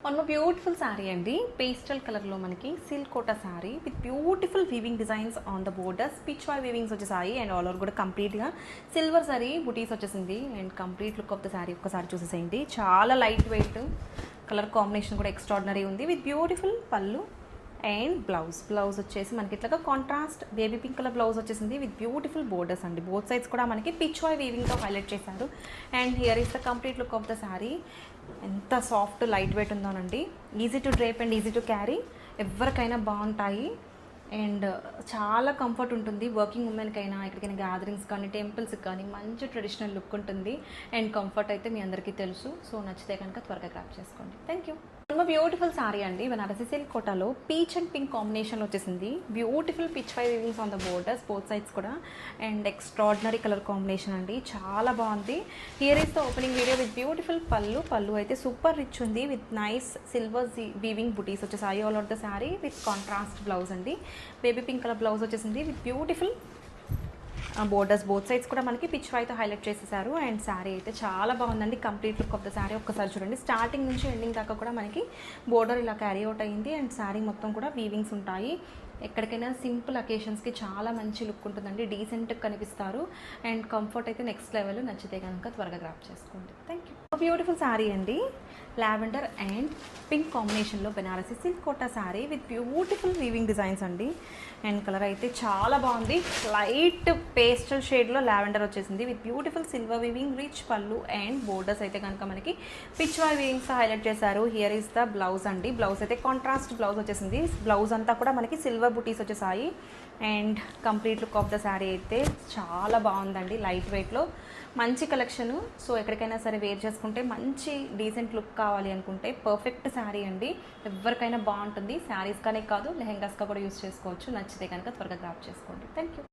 One more beautiful sari అండి. Pastel కలర్లో మనకి silk Kota sari with beautiful weaving designs on the borders. Pitch why weavings వచ్చేసాయి and all over కూడా కంప్లీట్గా సిల్వర్ సారీ బుటీస్ వచ్చేసింది. And complete look of the sari ఒక్కసారి చూసేసేయండి. చాలా లైట్ వెయిట్, కలర్ కాంబినేషన్ కూడా ఎక్స్ట్రాడినరీ ఉంది with beautiful pallu and blouse వచ్చేసి మనకి ఇట్లాగా contrast baby pink colour blouse వచ్చేసింది విత్ బ్యూటిఫుల్ బోర్డర్స్ అండి. బోత్ సైడ్స్ కూడా మనకి పిచ్ వై వీవింగ్తో హైలైట్ చేశారు. And here is the complete look of the sari. ఎంత సాఫ్ట్ లైట్ వెయిట్ ఉందోనండి. Easy to drape and easy to carry, ఎవరికైనా బాగుంటాయి అండ్ చాలా కంఫర్ట్ ఉంటుంది. వర్కింగ్ ఉమెన్కైనా, ఎక్కడికైనా గ్యాదరింగ్స్ కానీ, టెంపుల్స్కి కానీ మంచి ట్రెడిషనల్ లుక్ ఉంటుంది అండ్ కంఫర్ట్ అయితే మీ అందరికీ తెలుసు. సో నచ్చితే కనుక త్వరగా గ్రాప్ చేసుకోండి. Thank you. బ్యూటిఫుల్ శారీ అండి. బనారసి సిల్క్ కోటాలో పీచ్ అండ్ పింక్ కాంబినేషన్ వచ్చేసింది. Beautiful pitch why weavings on the borders both sides కూడా అండ్ ఎక్స్ట్రాడినరీ కలర్ కాంబినేషన్ అండి. చాలా బాగుంది. Here is the opening video with beautiful pallu అయితే సూపర్ రిచ్ ఉంది with nice silver weaving butis వచ్చేసాయి all over the sari with contrast blouse అండి. Baby pink colour blouse వచ్చేసింది with beautiful borders. Both sides కూడా మనకి పిచ్ వైతో హైలైట్ చేసేసారు అండ్ శారీ అయితే చాలా బాగుందండి. Complete look of the sari ఒక్కసారి చూడండి. స్టార్టింగ్ నుంచి ఎండింగ్ దాకా కూడా మనకి బోర్డర్ ఇలా క్యారీ అవుట్ అయ్యింది అండ్ శారీ మొత్తం కూడా వీవింగ్స్ ఉంటాయి. ఎక్కడికైనా సింపుల్ అకేషన్స్కి చాలా మంచి లుక్ ఉంటుందండి. డీసెంట్గా కనిపిస్తారు అండ్ కంఫర్ట్ అయితే నెక్స్ట్ లెవెల్. నచ్చితే కనుక త్వరగా గ్రాప్ చేసుకోండి. Thank you. బ్యూటిఫుల్ శారీ అండి. లావెండర్ అండ్ పింక్ కాంబినేషన్లో Banarasi silk Kota sari with beautiful weaving designs అండి. అండ్ కలర్ అయితే చాలా బాగుంది. లైట్ పేస్టల్ షేడ్లో లావెండర్ వచ్చేసింది with beautiful silver weaving, rich pallu and borders అయితే కనుక మనకి పిచ్ వై వీవింగ్స్ హైలైట్ చేశారు. హియర్ ఈస్ ద బ్లౌజ్ అండి. బ్లౌజ్ అయితే కాంట్రాస్ట్ బ్లౌజ్ వచ్చేసింది. బ్లౌజ్ అంతా కూడా మనకి సిల్వర్ బుటీస్ వచ్చేసాయి and complete look of the sari అయితే చాలా బాగుందండి. లైట్ వెయిట్లో మంచి కలెక్షను. సో ఎక్కడికైనా సరే వేర్ చేసుకుంటే మంచి డీసెంట్ లుక్ కావాలి అనుకుంటే పర్ఫెక్ట్ శారీ అండి. ఎవరికైనా బాగుంటుంది. శారీస్ కానీ కాదు, లెహెంగాస్గా కూడా యూస్ చేసుకోవచ్చు. నచ్చితే కనుక త్వరగా గ్రాప్ చేసుకోండి. Thank you.